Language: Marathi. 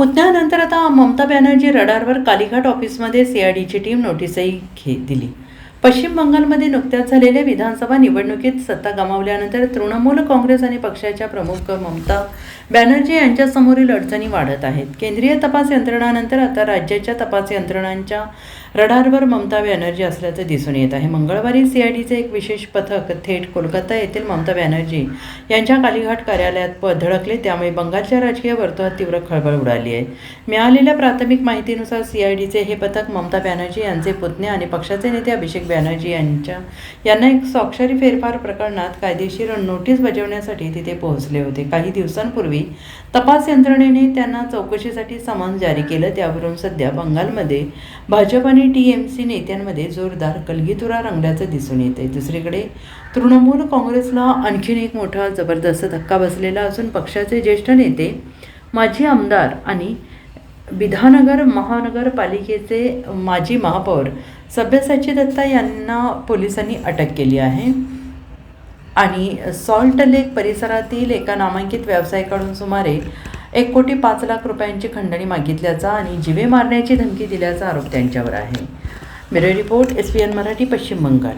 पुतण्यानंतर आता ममता बॅनर्जी रडारवर कालीघाट ऑफिसमध्ये सीआयडीची टीम नोटीसही दिली. पश्चिम बंगालमध्ये नुकत्याच झालेल्या विधानसभा निवडणुकीत सत्ता गमावल्यानंतर तृणमूल काँग्रेस आणि पक्षाच्या प्रमुख ममता बॅनर्जी यांच्यासमोरील अडचणी वाढत आहेत. केंद्रीय तपास यंत्रणानंतर आता राज्याच्या तपास यंत्रणांच्या रडारवर ममता बॅनर्जी असल्याचं दिसून येत आहे. मंगळवारी सीआयडीचे एक विशेष पथक थेट कोलकाता येथील ममता बॅनर्जी यांच्या कालीघाट कार्यालयात धडकले. त्यामुळे बंगालच्या राजकीय वर्तुळात तीव्र खळबळ उडाली आहे. मिळालेल्या प्राथमिक माहितीनुसार सीआयडीचे हे पथक ममता बॅनर्जी यांचे पुतणे आणि पक्षाचे नेते अभिषेक बॅनर्जी यांना एक स्वाक्षरी फेरफार प्रकरणात कायदेशीर नोटीस बजावण्यासाठी तिथे पोहोचले होते. काही दिवसांपूर्वी तपास यंत्रणेने त्यांना चौकशीसाठी समन्स जारी केलं. त्यावरून सध्या बंगालमध्ये भाजप आणि टीएमसी नेत्यांमध्ये जोरदार कलगीतुरा रंगल्याचं दिसून येते. दुसरीकडे तृणमूल काँग्रेसला आणखीन एक मोठा जबरदस्त धक्का बसलेला असून पक्षाचे ज्येष्ठ नेते माजी आमदार आणि बिधानगर महानगरपालिकेचे माजी महापौर सब्यसाची दत्ता यांना पोलिसांनी अटक केली आहे आणि सॉल्ट लेक परिसरातील एका नामांकित व्यावसायिकाकडून सुमारे 1,05,00,000 रुपयांची खंडणी मागितल्याचा आणि जीवे मारण्याची धमकी दिल्याचा आरोप त्यांच्यावर आहे. ब्युरो रिपोर्ट, SBN मराठी, पश्चिम बंगाल.